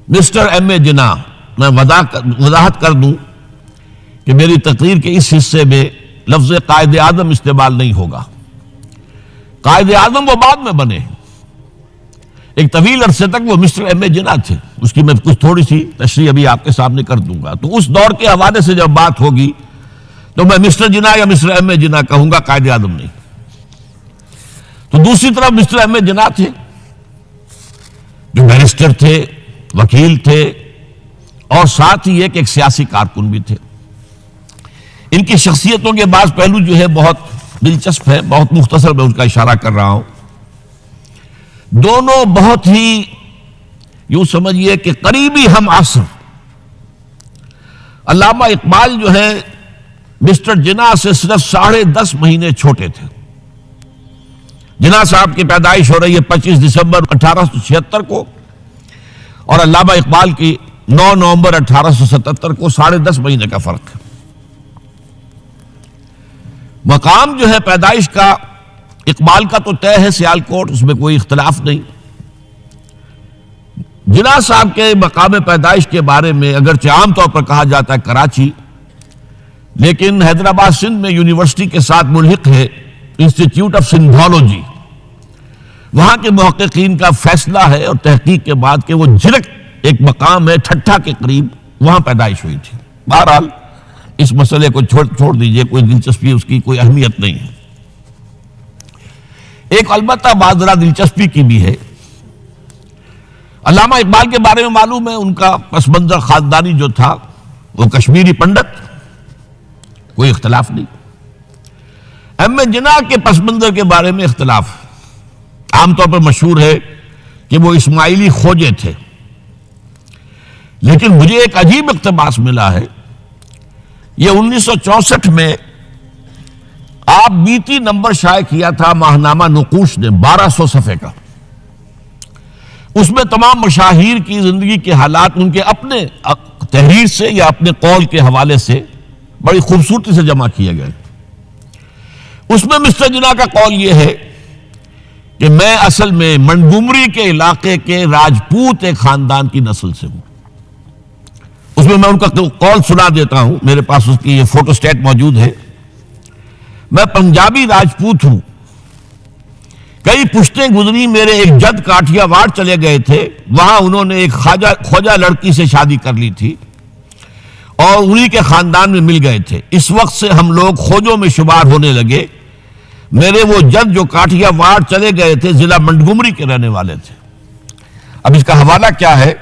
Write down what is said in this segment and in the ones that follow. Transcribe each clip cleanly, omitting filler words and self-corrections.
Mister M اے جناح، میں وضاحت کر دوں کہ میری تقریر کے اس حصے میں لفظ قائد اعظم استعمال نہیں ہوگا۔ قائد اعظم وہ بعد میں بنے، ایک طویل عرصے تک وہ مسٹر ایم اے جناح تھے، اس کی میں کچھ تھوڑی سی تشریح ابھی آپ کے سامنے کر دوں گا۔ تو اس دور کے حوالے سے جب بات ہوگی تو میں مسٹر جناح یا مسٹر ایم اے جناح کہوں گا، قائد اعظم نہیں۔ تو دوسری طرف مسٹر ایم اے جناح تھے جو بیرسٹر تھے، وکیل تھے، اور ساتھ ہی ایک سیاسی کارکن بھی تھے۔ ان کی شخصیتوں کے بعض پہلو جو ہے بہت دلچسپ ہے، بہت مختصر میں ان کا اشارہ کر رہا ہوں۔ دونوں بہت ہی یوں سمجھیے کہ قریبی ہم عصر۔ علامہ اقبال جو ہے مسٹر جناح سے صرف 10.5 مہینے چھوٹے تھے۔ جناح صاحب کی پیدائش ہو رہی ہے 25 دسمبر 1876 کو، اور علامہ اقبال کی 9 نومبر 1877 کو، 10.5 مہینے کا فرق ہے۔ مقام جو ہے پیدائش کا اقبال کا تو طے ہے سیالکوٹ، اس میں کوئی اختلاف نہیں۔ جناح صاحب کے مقام پیدائش کے بارے میں اگرچہ عام طور پر کہا جاتا ہے کراچی، لیکن حیدرآباد سندھ میں یونیورسٹی کے ساتھ ملحق ہے انسٹیٹیوٹ آف سندھولوجی۔ وہاں کے محققین کا فیصلہ ہے اور تحقیق کے بعد کہ وہ جھرک ایک مقام ہے ٹھٹھا کے قریب، وہاں پیدائش ہوئی تھی۔ بہرحال اس مسئلے کو چھوڑ دیجئے، کوئی دلچسپی اس کی کوئی اہمیت نہیں ہے۔ ایک البتہ بات ذرا دلچسپی کی بھی ہے، علامہ اقبال کے بارے میں معلوم ہے ان کا پس منظر خاندانی جو تھا وہ کشمیری پنڈت، کوئی اختلاف نہیں۔ ایم اے جناح کے پس منظر کے بارے میں اختلاف، عام طور پر مشہور ہے کہ وہ اسماعیلی کھوجے تھے، لیکن مجھے ایک عجیب اقتباس ملا ہے۔ یہ 1964 میں آپ بیتی نمبر شائع کیا تھا ماہنامہ نقوش نے 1200 صفحے کا۔ اس میں تمام مشاہیر کی زندگی کے حالات ان کے اپنے تحریر سے یا اپنے قول کے حوالے سے بڑی خوبصورتی سے جمع کیے گئے۔ اس میں مسٹر جناح کا قول یہ ہے کہ میں اصل میں منگومری کے علاقے کے راجپوت ایک خاندان کی نسل سے ہوں۔ اس میں ان کا قول سنا دیتا ہوں، میرے پاس اس کی یہ فوٹو سٹیٹ موجود ہے۔ میں پنجابی راجپوت ہوں، کئی پشتیں گزری، میرے ایک جد کاٹھیا واڑ چلے گئے تھے، وہاں انہوں نے ایک خواجہ لڑکی سے شادی کر لی تھی اور انہی کے خاندان میں مل گئے تھے۔ اس وقت سے ہم لوگ کھوجوں میں شمار ہونے لگے۔ میرے وہ جد جو کاٹھیا واڑ چلے گئے تھے ضلع منگومری کے رہنے والے تھے۔ اب اس کا حوالہ کیا ہے؟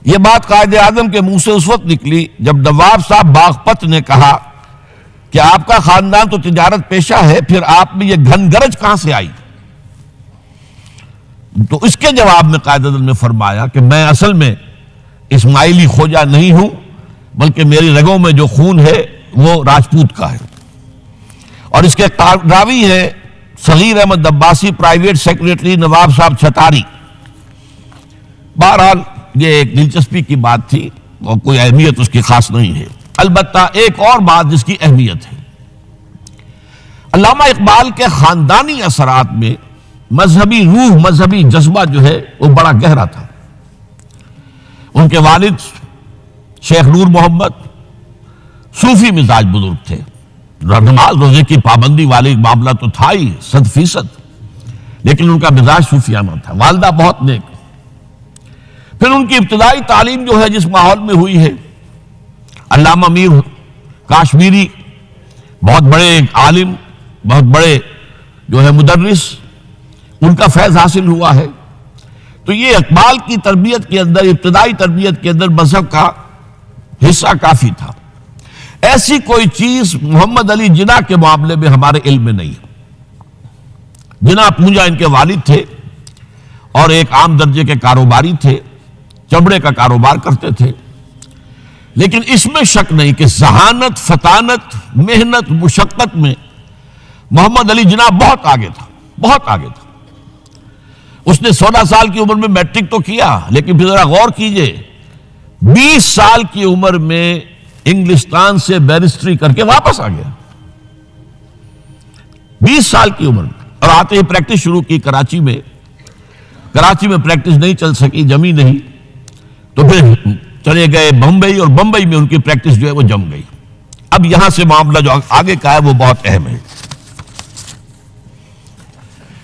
یہ بات قائد اعظم کے منہ سے اس وقت نکلی جب نواب صاحب باغپت نے کہا کہ آپ کا خاندان تو تجارت پیشہ ہے، پھر آپ میں یہ گھن گرج کہاں سے آئی؟ تو اس کے جواب میں قائد اعظم نے فرمایا کہ میں اصل میں اسماعیلی کھوجا نہیں ہوں، بلکہ میری رگوں میں جو خون ہے وہ راجپوت کا ہے۔ اور اس کے راوی ہے صغیر احمد عباسی، پرائیویٹ سیکریٹری نواب صاحب چھتاری۔ بہرحال یہ ایک دلچسپی کی بات تھی اور کوئی اہمیت اس کی خاص نہیں ہے۔ البتہ ایک اور بات جس کی اہمیت ہے، علامہ اقبال کے خاندانی اثرات میں مذہبی روح، مذہبی جذبہ جو ہے وہ بڑا گہرا تھا۔ ان کے والد شیخ نور محمد صوفی مزاج بزرگ تھے، نماز روزے کی پابندی والی معاملہ تو تھا ہی 100%، لیکن ان کا مزاج صوفیانہ تھا۔ والدہ بہت نیک۔ پھر ان کی ابتدائی تعلیم جو ہے جس ماحول میں ہوئی ہے، علامہ میر کاشمیری بہت بڑے عالم، بہت بڑے جو ہے مدرس، ان کا فیض حاصل ہوا ہے۔ تو یہ اقبال کی تربیت کے اندر، ابتدائی تربیت کے اندر مذہب کا حصہ کافی تھا۔ ایسی کوئی چیز محمد علی جناح کے معاملے میں ہمارے علم میں نہیں ہے۔ جناح پونجا ان کے والد تھے اور ایک عام درجے کے کاروباری تھے، چمڑے کا کاروبار کرتے تھے، لیکن اس میں شک نہیں کہ ذہانت، فطانت، محنت، مشقت میں محمد علی جناح بہت آگے تھا، بہت آگے تھا۔ اس نے 16 سال کی عمر میں میٹرک تو کیا، لیکن پھر ذرا غور کیجئے 20 سال کی عمر میں انگلستان سے بیرسٹری کر کے واپس آ گیا، 20 سال کی عمر میں، اور آتے ہی پریکٹس شروع کی کراچی میں۔ کراچی میں پریکٹس نہیں چل سکی، جمی نہیں، تو پھر چلے گئے بمبئی، اور بمبئی میں ان کی پریکٹس جو ہے وہ جم گئی۔ اب یہاں سے معاملہ جو آگے کا ہے وہ بہت اہم ہے۔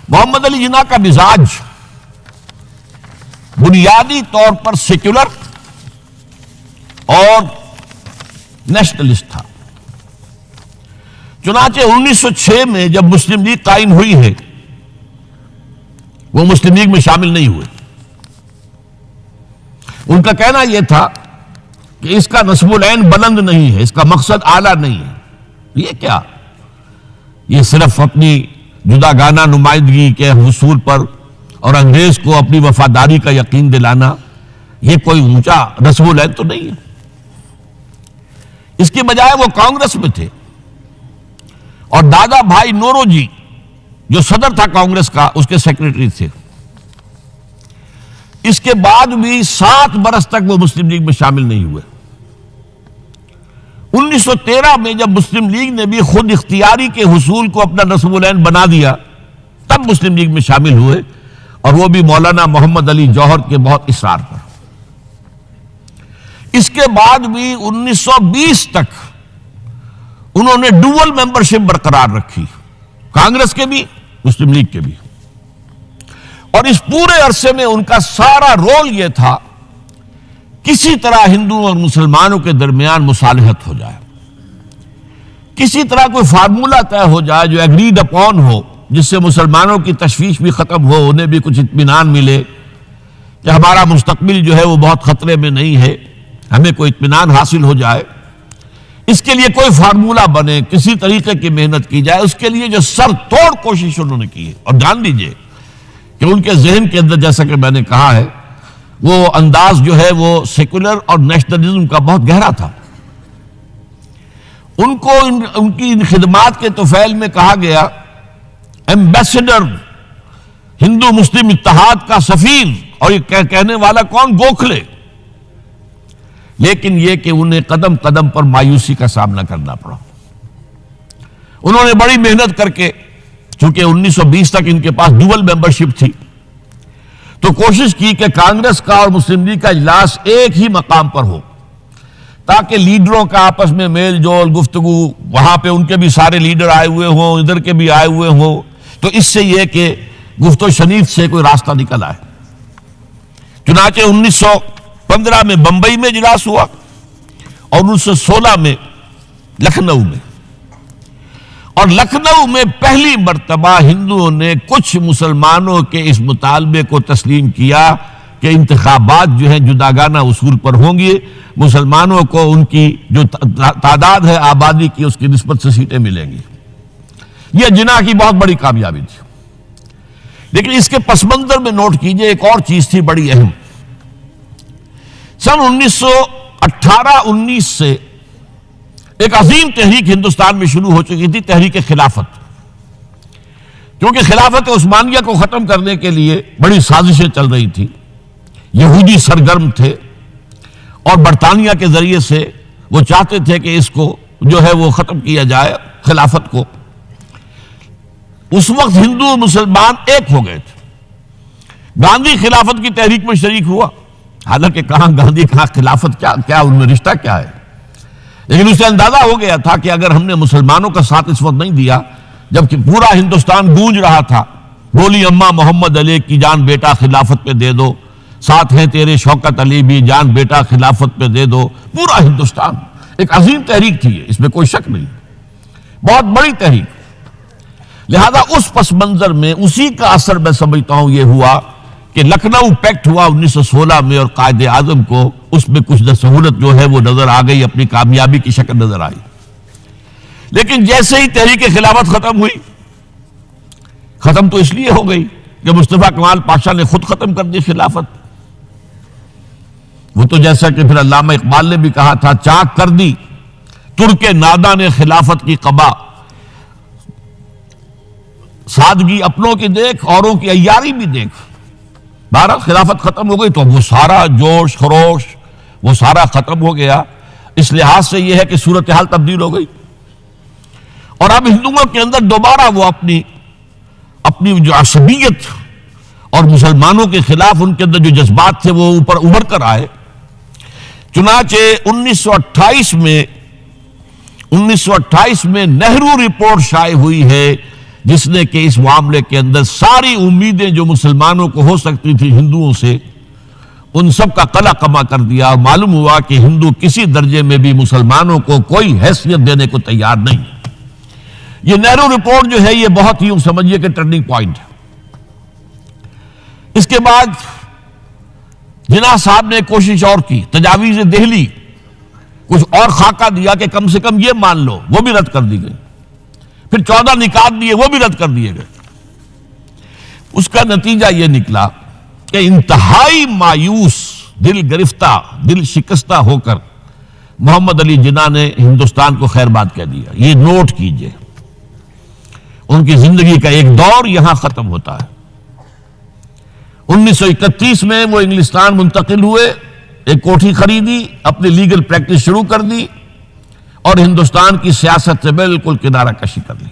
محمد علی جناح کا مزاج بنیادی طور پر سیکولر اور نیشنلسٹ تھا۔ چنانچہ 1906 میں جب مسلم لیگ قائم ہوئی ہے، وہ مسلم لیگ میں شامل نہیں ہوئے۔ ان کا کہنا یہ تھا کہ اس کا نصب العین بلند نہیں ہے، اس کا مقصد اعلیٰ نہیں ہے۔ یہ کیا؟ یہ صرف اپنی جداگانہ نمائندگی کے حصول پر اور انگریز کو اپنی وفاداری کا یقین دلانا، یہ کوئی اونچا نصب العین تو نہیں ہے۔ اس کی بجائے وہ کانگریس میں تھے، اور دادا بھائی نورو جی جو صدر تھا کانگریس کا، اس کے سیکریٹری تھے۔ اس کے بعد بھی 7 برس تک وہ مسلم لیگ میں شامل نہیں ہوئے۔ 1913 میں جب مسلم لیگ نے بھی خود اختیاری کے حصول کو اپنا نصب العین بنا دیا، تب مسلم لیگ میں شامل ہوئے، اور وہ بھی مولانا محمد علی جوہر کے بہت اصرار پر۔ اس کے بعد بھی 1920 تک انہوں نے ڈوول ممبرشپ برقرار رکھی، کانگریس کے بھی مسلم لیگ کے بھی، اور اس پورے عرصے میں ان کا سارا رول یہ تھا کسی طرح ہندوؤں اور مسلمانوں کے درمیان مصالحت ہو جائے، کسی طرح کوئی فارمولہ طے ہو جائے جو ایگریڈ اپون ہو، جس سے مسلمانوں کی تشویش بھی ختم ہو، انہیں بھی کچھ اطمینان ملے کہ ہمارا مستقبل جو ہے وہ بہت خطرے میں نہیں ہے، ہمیں کوئی اطمینان حاصل ہو جائے۔ اس کے لیے کوئی فارمولہ بنے، کسی طریقے کی محنت کی جائے، اس کے لیے جو سر توڑ کوشش انہوں نے کی ہے۔ اور جان لیجئے کہ ان کے ذہن کے اندر، جیسا کہ میں نے کہا ہے، وہ انداز جو ہے وہ سیکولر اور نیشنلزم کا بہت گہرا تھا۔ ان کو ان کی خدمات کے طفیل میں کہا گیا ایمبیسڈر، ہندو مسلم اتحاد کا سفیر، اور یہ کہنے والا کون؟ گوکھلے۔ لیکن یہ کہ انہیں قدم قدم پر مایوسی کا سامنا کرنا پڑا۔ انہوں نے بڑی محنت کر کے، چونکہ 1920 تک ان کے پاس ڈوول ممبرشپ تھی، تو کوشش کی کہ کانگریس کا اور مسلم لیگ کا اجلاس ایک ہی مقام پر ہو، تاکہ لیڈروں کا آپس میں میل جول، گفتگو، وہاں پہ ان کے بھی سارے لیڈر آئے ہوئے ہوں، ادھر کے بھی آئے ہوئے ہوں، تو اس سے یہ کہ گفت و شنید سے کوئی راستہ نکل آئے۔ چنانچہ 1915 میں بمبئی میں اجلاس ہوا، اور 1916 میں لکھنؤ میں، اور لکھنؤ میں پہلی مرتبہ ہندوؤں نے کچھ مسلمانوں کے اس مطالبے کو تسلیم کیا کہ انتخابات جو ہیں جداگانہ اصول پر ہوں گے، مسلمانوں کو ان کی جو تعداد ہے آبادی کی، اس کی نسبت سے سیٹیں ملیں گی۔ یہ جناح کی بہت بڑی کامیابی تھی۔ لیکن اس کے پس منظر میں نوٹ کیجئے ایک اور چیز تھی بڑی اہم۔ سن 1918-19 سے ایک عظیم تحریک ہندوستان میں شروع ہو چکی تھی، تحریک خلافت۔ کیونکہ خلافت عثمانیہ کو ختم کرنے کے لیے بڑی سازشیں چل رہی تھی، یہودی سرگرم تھے، اور برطانیہ کے ذریعے سے وہ چاہتے تھے کہ اس کو جو ہے وہ ختم کیا جائے، خلافت کو۔ اس وقت ہندو مسلمان ایک ہو گئے تھے۔ گاندھی خلافت کی تحریک میں شریک ہوا، حالانکہ کہاں گاندھی کہاں خلافت، کیا ان میں رشتہ کیا ہے، لیکن اسے اندازہ ہو گیا تھا کہ اگر ہم نے مسلمانوں کا ساتھ اس وقت نہیں دیا، جبکہ پورا ہندوستان گونج رہا تھا، بولی اماں محمد علی کی جان بیٹا خلافت پہ دے دو، ساتھ ہیں تیرے شوکت علی بھی جان بیٹا خلافت پہ دے دو، پورا ہندوستان، ایک عظیم تحریک تھی یہ، اس میں کوئی شک نہیں، بہت بڑی تحریک۔ لہذا اس پس منظر میں اسی کا اثر میں سمجھتا ہوں یہ ہوا کہ لکھنؤ پیکٹ ہوا 1916 میں، اور قائد اعظم کو اس میں کچھ سہولت جو ہے وہ نظر آ گئی، اپنی کامیابی کی شکل نظر آئی۔ لیکن جیسے ہی تحریک خلافت ختم ہوئی، ختم تو اس لیے ہو گئی کہ مصطفیٰ کمال پاشا نے خود ختم کر دی خلافت۔ وہ تو جیسا کہ پھر علامہ اقبال نے بھی کہا تھا، چاک کر دی ترک ناداں نے خلافت کی قبا، سادگی اپنوں کی دیکھ اوروں کی عیاری بھی دیکھ۔ بہرحال خلافت ختم ہو گئی تو وہ سارا جوش خروش وہ سارا ختم ہو گیا۔ اس لحاظ سے یہ ہے کہ صورتحال تبدیل ہو گئی، اور اب ہندوؤں کے اندر دوبارہ وہ اپنی جو عصبیت اور مسلمانوں کے خلاف ان کے اندر جو جذبات تھے وہ اوپر ابھر کر آئے، چنانچہ 1928 میں نہرو رپورٹ شائع ہوئی ہے جس نے کہ اس معاملے کے اندر ساری امیدیں جو مسلمانوں کو ہو سکتی تھی ہندوؤں سے ان سب کا قلع کما کر دیا، اور معلوم ہوا کہ ہندو کسی درجے میں بھی مسلمانوں کو کوئی حیثیت دینے کو تیار نہیں۔ یہ نہرو رپورٹ جو ہے یہ بہت ہی سمجھیے کہ ٹرننگ پوائنٹ ہے۔ اس کے بعد جناح صاحب نے کوشش اور کی، تجاویز دہلی کچھ اور خاکہ دیا کہ کم سے کم یہ مان لو، وہ بھی رد کر دی گئی۔ پھر 14 نکات دیے، وہ بھی رد کر دیے گئے۔ اس کا نتیجہ یہ نکلا کہ انتہائی مایوس، دل گرفتہ، دل شکستہ ہو کر محمد علی جناح نے ہندوستان کو خیر بات کہہ دیا۔ یہ نوٹ کیجئے، ان کی زندگی کا ایک دور یہاں ختم ہوتا ہے۔ 1931 میں وہ انگلستان منتقل ہوئے، ایک کوٹھی خریدی، اپنی لیگل پریکٹس شروع کر دی اور ہندوستان کی سیاست سے بالکل کنارہ کشی کر لی۔